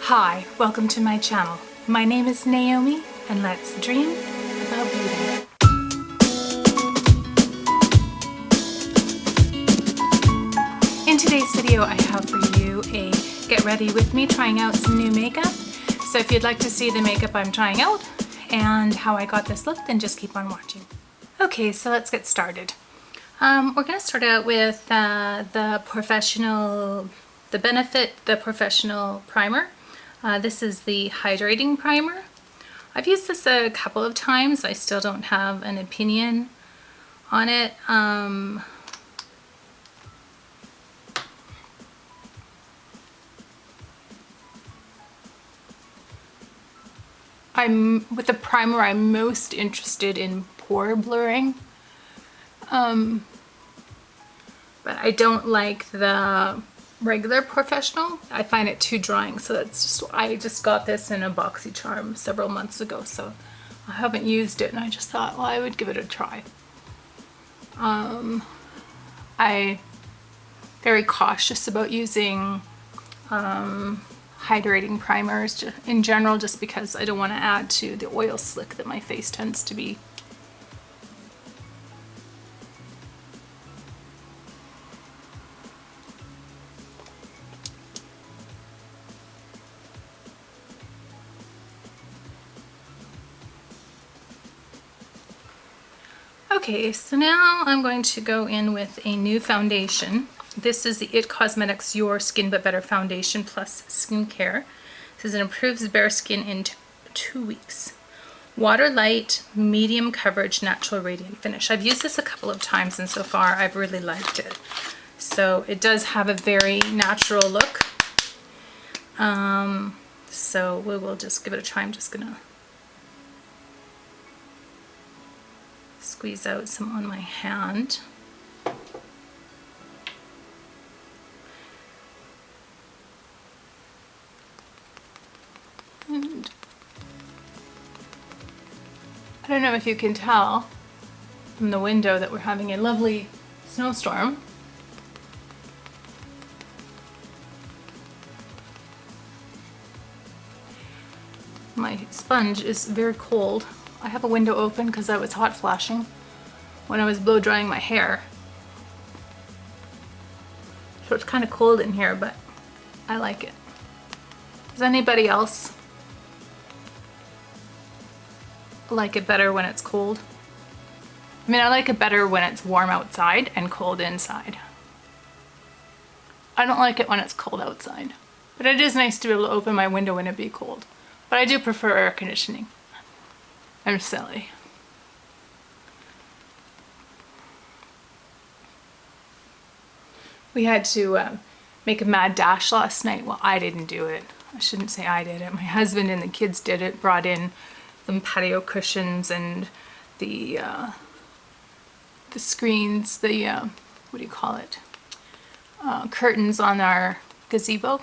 Hi, welcome to my channel. My name is Naomi, and let's dream about beauty. In today's video, I have for you a get ready with me trying out some new makeup. So if you'd like to see the makeup I'm trying out and how I got this look, then just keep on watching. Okay, so let's get started. We're going to start out with the Professional Primer. This is the hydrating primer. I've used this a couple of times. I still don't have an opinion on it. With the primer, I'm most interested in pore blurring. But I don't like the regular Professional. I find it too drying, so I just got this in a BoxyCharm several months ago, so I haven't used it, and I just thought, well, I would give it a try. I'm very cautious about using hydrating primers in general, just because I don't want to add to the oil slick that my face tends to be. Okay, so now I'm going to go in with a new foundation. This is the IT Cosmetics Your Skin But Better Foundation Plus Skincare. This says it improves bare skin in 2 weeks. Water light, medium coverage, natural radiant finish. I've used this a couple of times, and so far I've really liked it. So it does have a very natural look. So we will just give it a try. I'm just gonna squeeze out some on my hand. And I don't know if you can tell from the window that we're having a lovely snowstorm. My sponge is very cold. I have a window open because I was hot flashing when I was blow drying my hair. So it's kind of cold in here, but I like it. Does anybody else like it better when it's cold? I mean, I like it better when it's warm outside and cold inside. I don't like it when it's cold outside, but it is nice to be able to open my window when it be cold. But I do prefer air conditioning. I'm silly. We had to make a mad dash last night. Well, I didn't do it. I shouldn't say I did it. My husband and the kids did it. Brought in some patio cushions and the screens, what do you call it? Curtains on our gazebo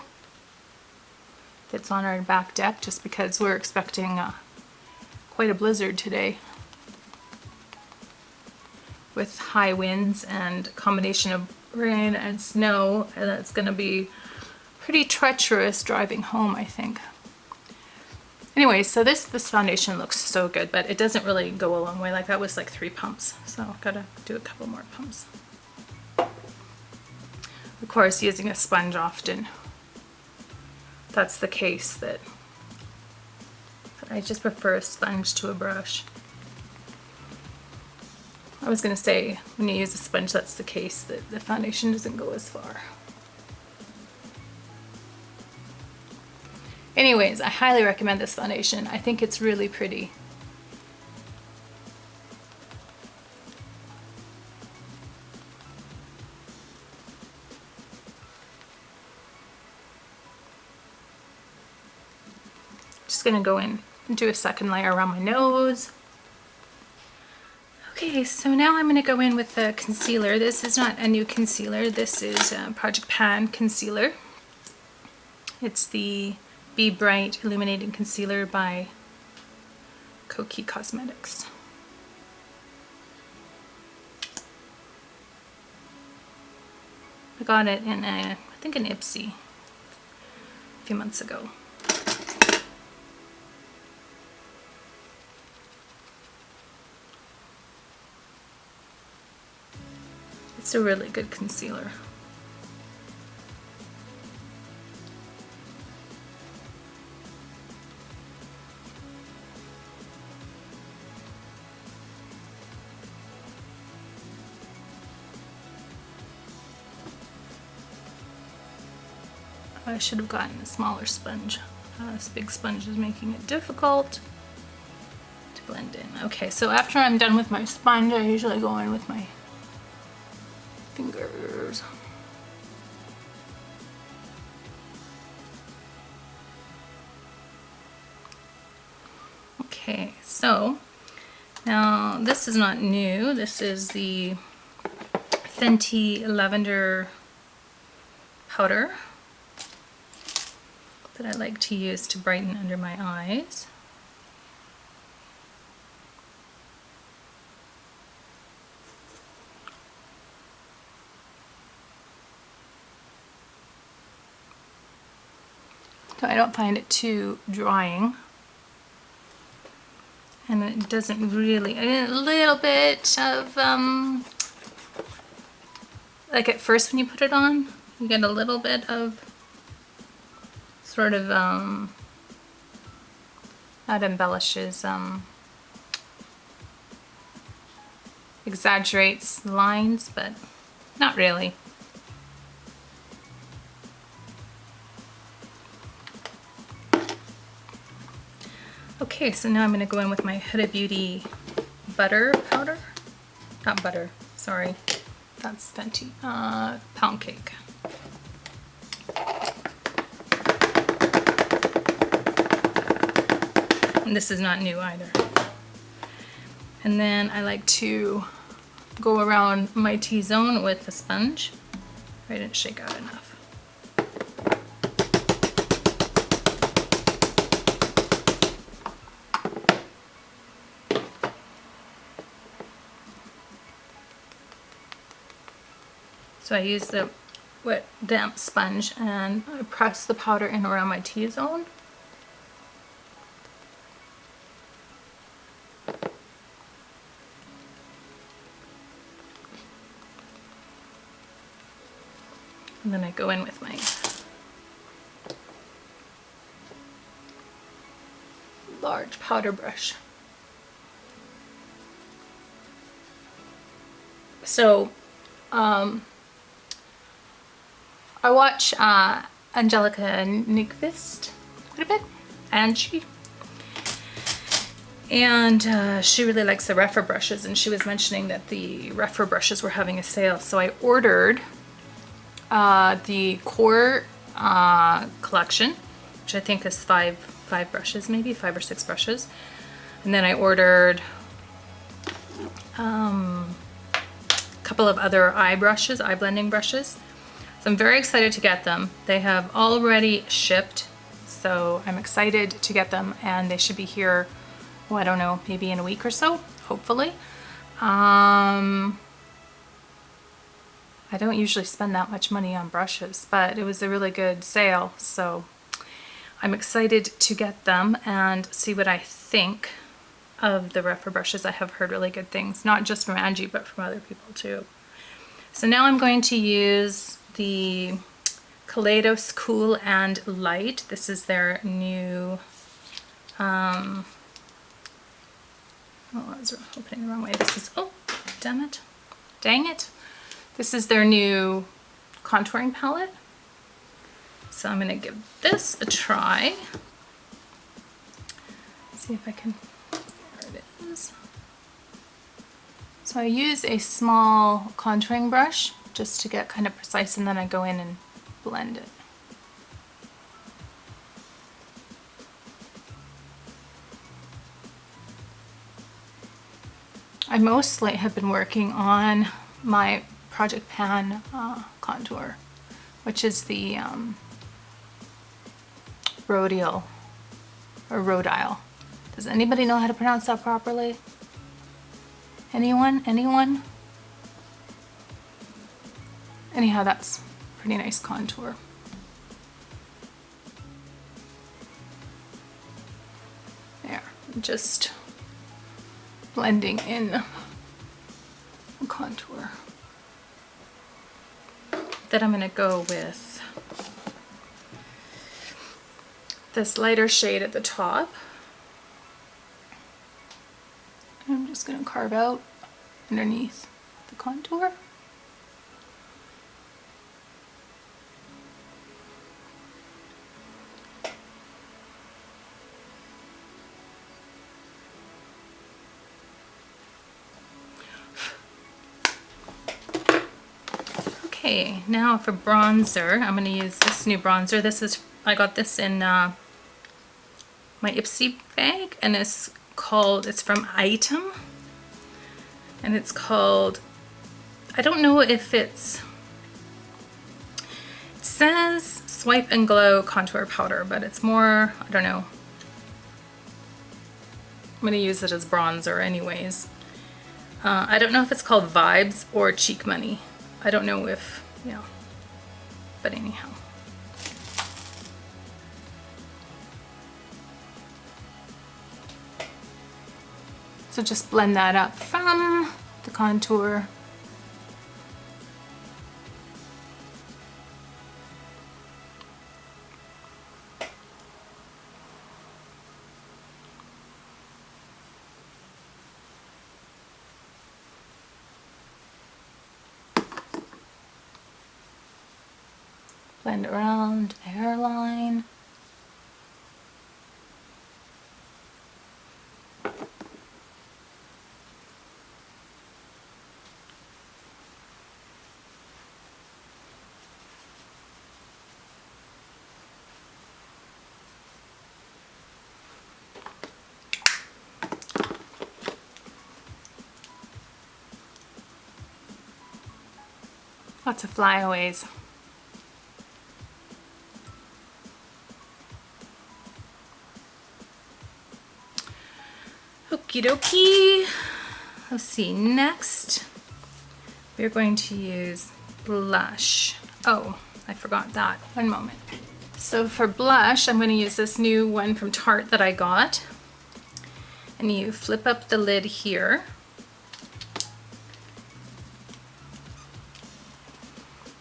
that's on our back deck, just because we're expecting quite a blizzard today with high winds and a combination of rain and snow, and it's going to be pretty treacherous driving home, I think. Anyway, so this foundation looks so good, but it doesn't really go a long way. Like, that was like 3 pumps, so I've got to do a couple more pumps. Of course, using a sponge often, that's the case, that I just prefer a sponge to a brush. I was going to say, when you use a sponge, that's the case, that the foundation doesn't go as far. Anyways, I highly recommend this foundation. I think it's really pretty. Just going to go in and do a second layer around my nose. Okay, so now I'm going to go in with the concealer. This is not a new concealer. This is Project Pan concealer. It's the Be Bright Illuminating Concealer by Kokie Cosmetics. I got it in I think an Ipsy a few months ago. It's a really good concealer. I should have gotten a smaller sponge. This big sponge is making it difficult to blend in. Okay, so after I'm done with my sponge, I usually go in with my fingers. Okay, so now this is not new. This is the Fenty Lavender powder that I like to use to brighten under my eyes. So I don't find it too drying. And it doesn't really, a little bit of, like at first when you put it on, you get a little bit of sort of, that embellishes, exaggerates lines, but not really. Okay, so now I'm going to go in with my Huda Beauty butter powder. Not butter, sorry. That's Fenty. Pound cake. And this is not new either. And then I like to go around my T-zone with the sponge. I didn't shake out enough. So I use the wet, damp sponge and I press the powder in around my T-zone. And then I go in with my large powder brush. So, I watch Angelica Nyqvist quite a bit, Angie, and she really likes the Refer brushes, and she was mentioning that the Refer brushes were having a sale, so I ordered the Core collection, which I think is five brushes, maybe 5 or 6 brushes, and then I ordered a couple of other eye blending brushes. So I'm very excited to get them. They have already shipped, so I'm excited to get them, and they should be here, oh, I don't know, maybe in a week or so, hopefully. I don't usually spend that much money on brushes, but it was a really good sale, so I'm excited to get them and see what I think of the Refer brushes. I have heard really good things, not just from Angie, but from other people too. So now I'm going to use the Kaleidos Cool and Light. This is their new, oh, I was opening the wrong way. This is, oh, damn it, dang it. This is their new contouring palette. So I'm gonna give this a try. See if I can, there it is. So I use a small contouring brush just to get kind of precise, and then I go in and blend it. I mostly have been working on my Project Pan contour, which is the Rhodial, or Rhodial. Does anybody know how to pronounce that properly? Anyone? Anyone? Anyhow, that's pretty nice contour. There, just blending in the contour. Then I'm going to go with this lighter shade at the top. I'm just going to carve out underneath the contour. Okay, now for bronzer, I'm going to use this new bronzer. I got this in my Ipsy bag, and it's from Item, and it's called, I don't know if it says Swipe and Glow Contour Powder, but it's more, I don't know. I'm going to use it as bronzer anyways. I don't know if it's called Vibes or Cheek Money. I don't know if, yeah, but anyhow. So just blend that up from the contour. Blend around the hairline. Lots of flyaways. Okie dokie. Let's see, next we're going to use blush. Oh, I forgot that. One moment. So for blush, I'm going to use this new one from Tarte that I got. And you flip up the lid here.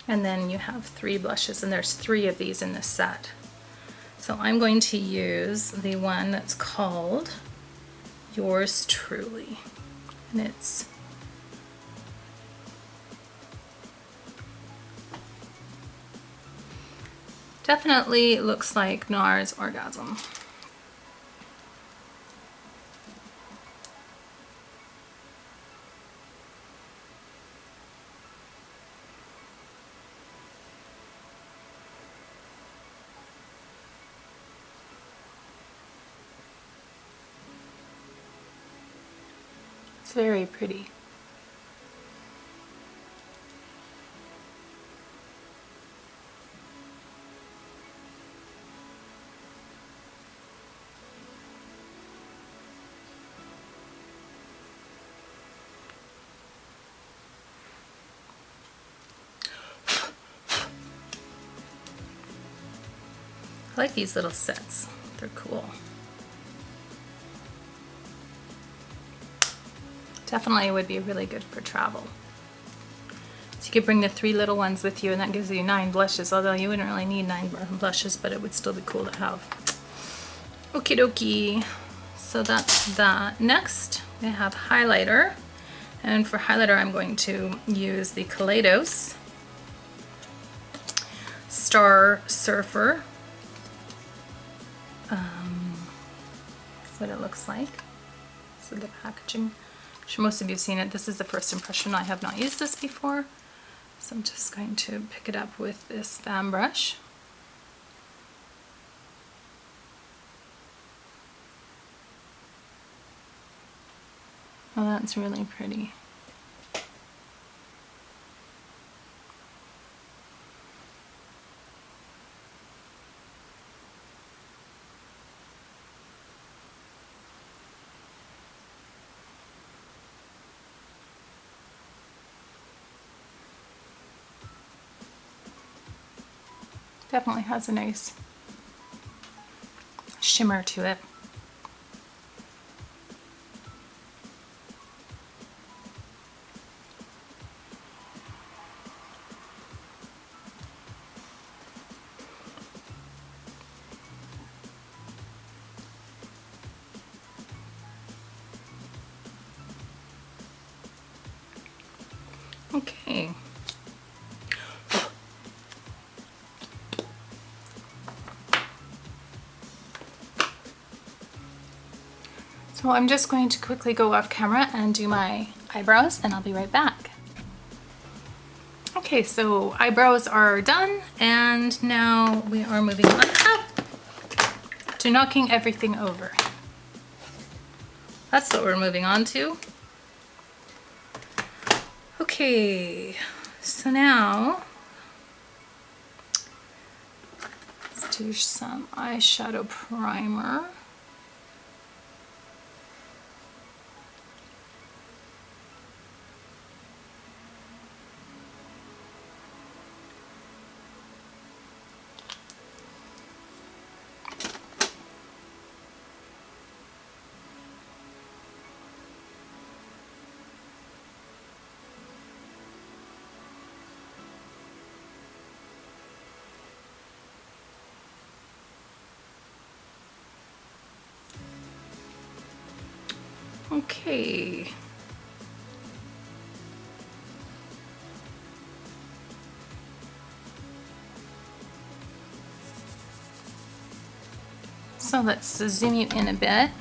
And then you have 3 blushes, and there's 3 of these in this set. So I'm going to use the one that's called Yours Truly. And it's definitely looks like NARS Orgasm. It's very pretty. I like these little sets. They're cool. Definitely would be really good for travel. So you could bring the 3 little ones with you, and that gives you 9 blushes, although you wouldn't really need 9 blushes, but it would still be cool to have. Okie dokie. So that's that. Next, we have highlighter. And for highlighter, I'm going to use the Kaleidos Star Surfer. That's what it looks like. So the packaging. I'm sure most of you have seen it. This is the first impression. I have not used this before. So I'm just going to pick it up with this fan brush. Oh, that's really pretty. Definitely has a nice shimmer to it. Okay. So I'm just going to quickly go off camera and do my eyebrows, and I'll be right back. Okay, so eyebrows are done, and now we are moving on up to knocking everything over. That's what we're moving on to. Okay, so now let's do some eyeshadow primer. Okay. So let's zoom you in a bit.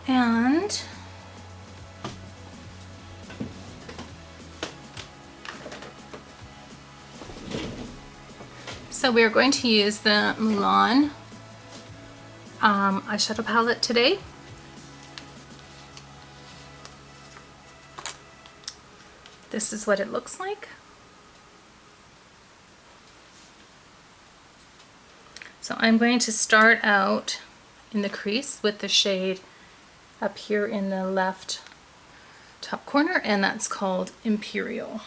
And so we're going to use the Mulan eyeshadow palette today. This is what it looks like. So I'm going to start out in the crease with the shade up here in the left top corner, and that's called Imperial.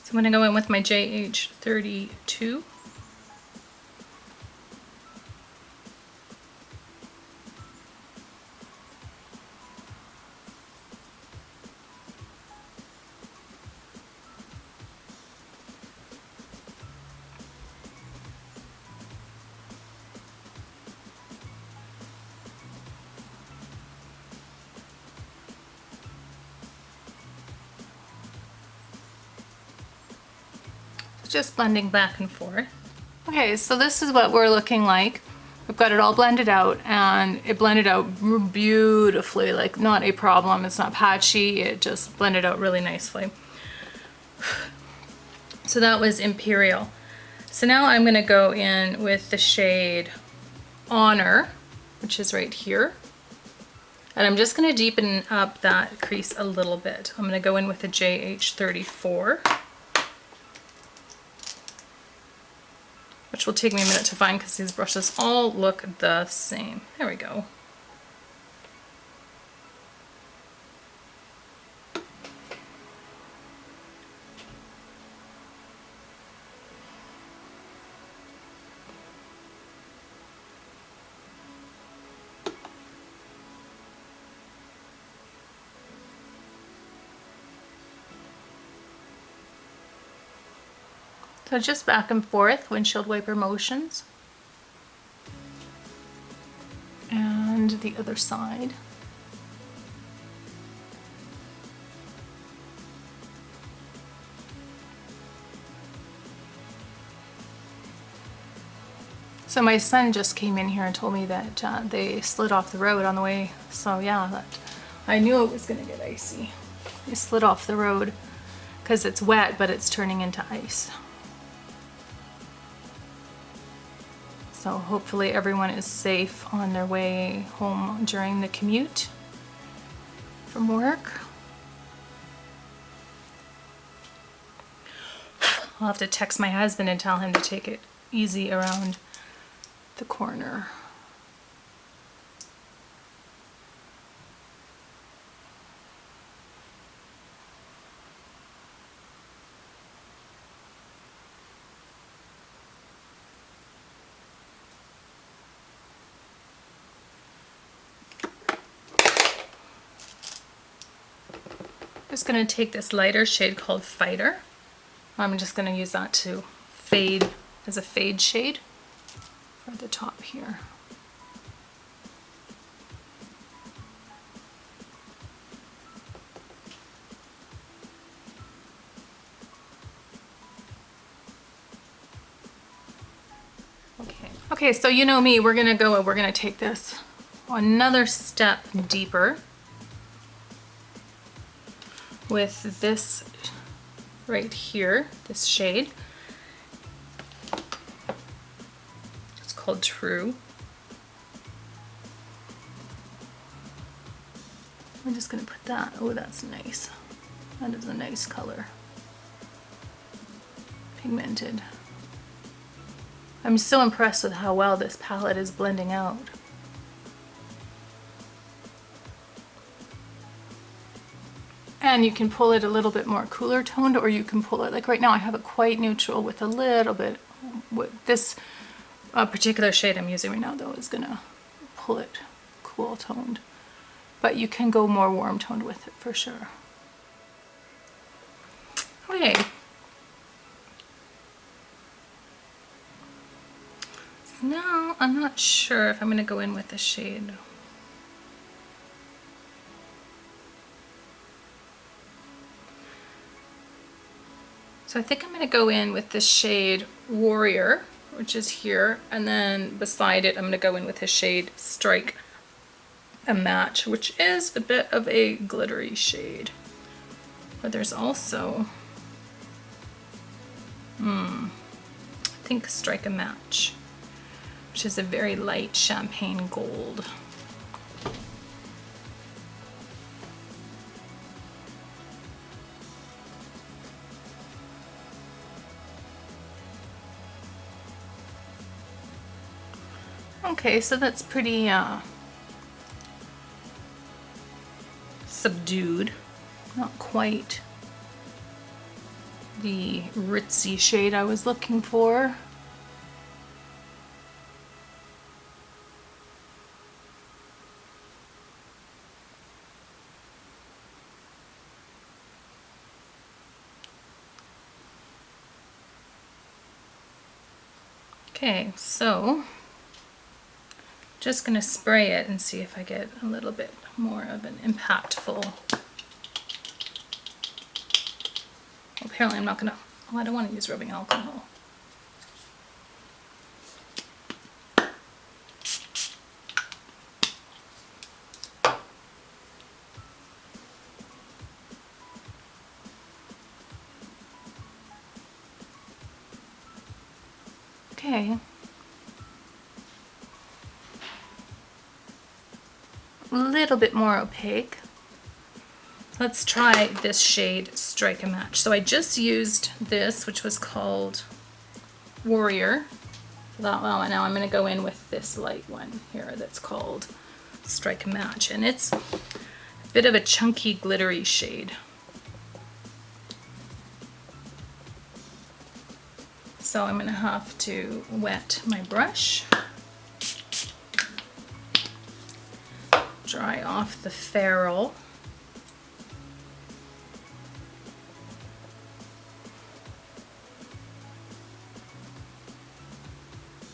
I'm going to go in with my JH32. Just blending back and forth. Okay, so this is what we're looking like. We've got it all blended out, and it blended out beautifully, like not a problem. It's not patchy, it just blended out really nicely. So that was Imperial. So now I'm gonna go in with the shade Honor, which is right here. And I'm just gonna deepen up that crease a little bit. I'm gonna go in with the JH34. Which will take me a minute to find because these brushes all look the same. There we go. So just back and forth, windshield wiper motions. And the other side. So my son just came in here and told me that they slid off the road on the way. So yeah, I knew it was gonna get icy. They slid off the road because it's wet, but it's turning into ice. So hopefully everyone is safe on their way home during the commute from work. I'll have to text my husband and tell him to take it easy around the corner. Just going to take this lighter shade called Fighter. I'm just going to use that to fade as a fade shade for the top here. Okay, so you know me, we're gonna take this another step deeper with this right here, this shade. It's called True. I'm just gonna put that, oh that's nice. That is a nice color. Pigmented. I'm so impressed with how well this palette is blending out. And you can pull it a little bit more cooler toned, or you can pull it, like right now I have it quite neutral with a little bit, with this particular shade I'm using right now though is gonna pull it cool toned. But you can go more warm toned with it for sure. Okay. No, I'm not sure if I'm going to go in with the shade. So I think I'm going to go in with the shade Warrior, which is here, and then beside it I'm going to go in with the shade Strike a Match, which is a bit of a glittery shade. But there's also, I think Strike a Match, which is a very light champagne gold. Okay, so that's pretty subdued, not quite the ritzy shade I was looking for. Okay, so just gonna spray it and see if I get a little bit more of an impactful. Apparently I'm not gonna, oh, I don't want to use rubbing alcohol. Okay. A little bit more opaque. Let's try this shade Strike a Match. So I just used this, which was called Warrior. That one. Now I'm going to go in with this light one here that's called Strike a Match, and it's a bit of a chunky glittery shade. So I'm going to have to wet my brush, dry off the ferrule,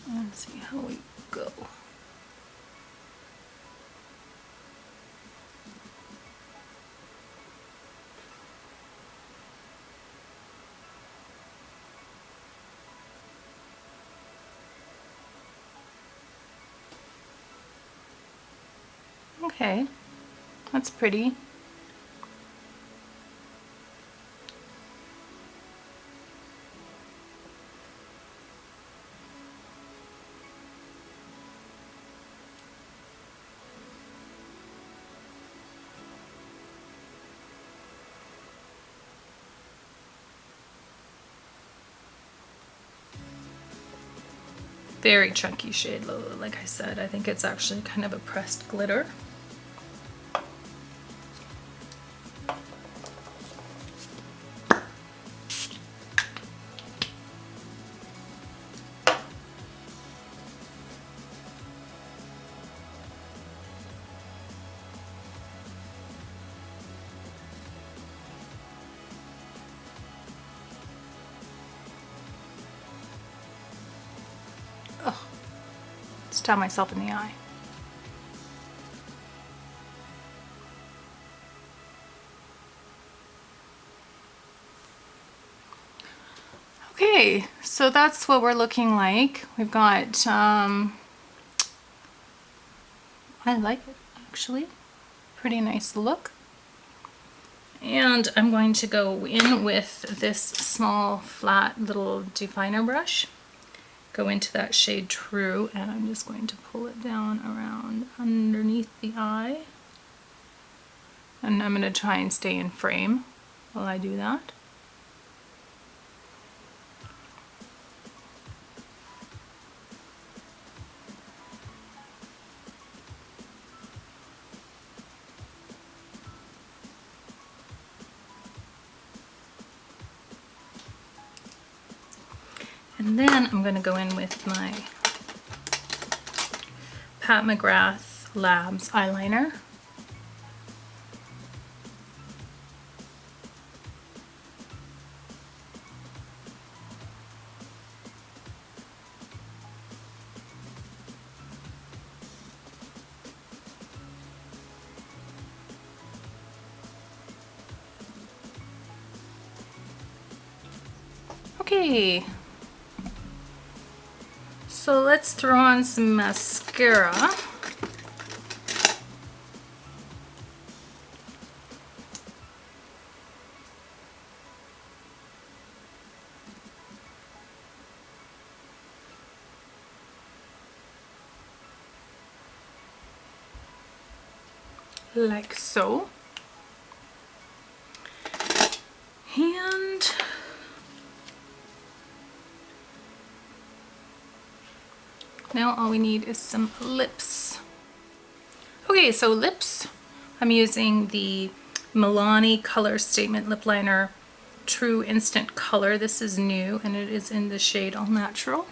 and see how we go. Okay, that's pretty. Very chunky shade, like I said. I think it's actually kind of a pressed glitter. stab myself in the eye. Okay, so that's what we're looking like. We've got, I like it actually, pretty nice look. And I'm going to go in with this small flat little definer brush, go into that shade True, and I'm just going to pull it down around underneath the eye. And I'm going to try and stay in frame while I do that. And then I'm going to go in with my Pat McGrath Labs eyeliner. Okay. So let's throw on some mascara. Like so. And now all we need is some lips. Okay, so lips, I'm using the Milani Color Statement Lip Liner True Instant Color. This is new and it is in the shade All Natural.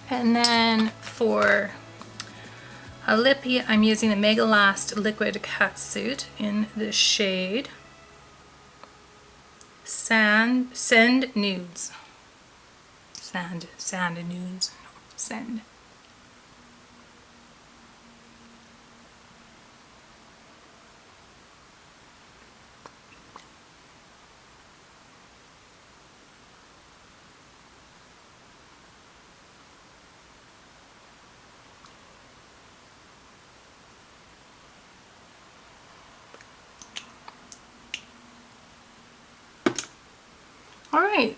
And then for a lippy, I'm using the Mega Last Liquid Catsuit in the shade Send Nudes. Sand Nudes. No, Send. All right,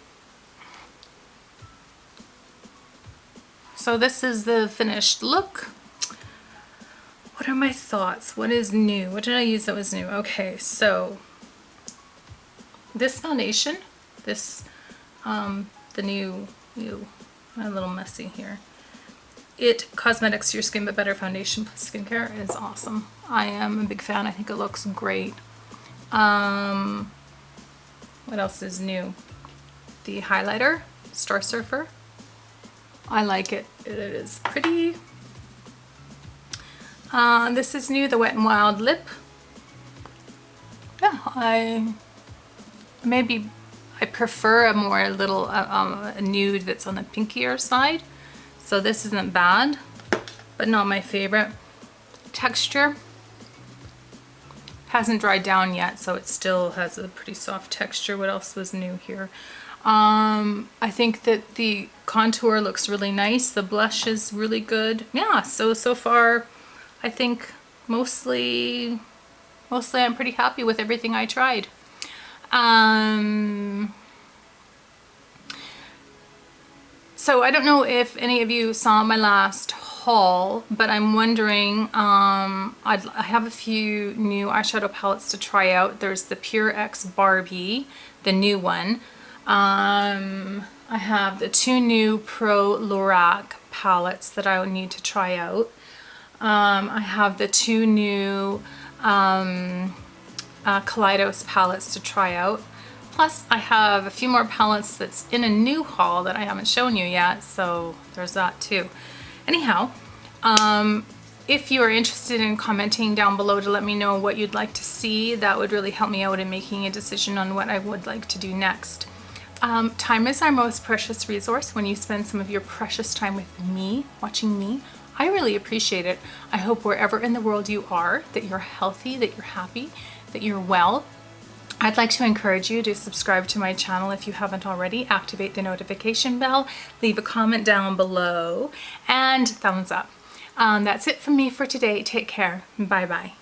so this is the finished look. What are my thoughts? What is new? What did I use that was new? Okay, so this foundation, this, the new, I'm a little messy here. It Cosmetics Your Skin But Better Foundation plus Skincare is awesome. I am a big fan. I think it looks great. What else is new? The highlighter, Star Surfer. I like it. It is pretty. This is new, the Wet n Wild Lip. Yeah, I prefer a more little a nude that's on the pinkier side. So this isn't bad, but not my favorite. Texture hasn't dried down yet, so it still has a pretty soft texture. What else was new here? I think that the contour looks really nice. The blush is really good. Yeah, so far I think mostly I'm pretty happy with everything I tried. So I don't know if any of you saw my last haul, but I'm wondering, I have a few new eyeshadow palettes to try out. There's the Pure X Barbie, the new one. I have the 2 new Pro Lorac palettes that I would need to try out. I have the 2 new Kaleidos palettes to try out. Plus I have a few more palettes that's in a new haul that I haven't shown you yet, so there's that too. Anyhow, if you are interested in commenting down below to let me know what you'd like to see, that would really help me out in making a decision on what I would like to do next. Time is our most precious resource. When you spend some of your precious time with me, watching me, I really appreciate it. I hope wherever in the world you are, that you're healthy, that you're happy, that you're well. I'd like to encourage you to subscribe to my channel if you haven't already, activate the notification bell, leave a comment down below, and thumbs up. That's it from me for today. Take care. Bye-bye.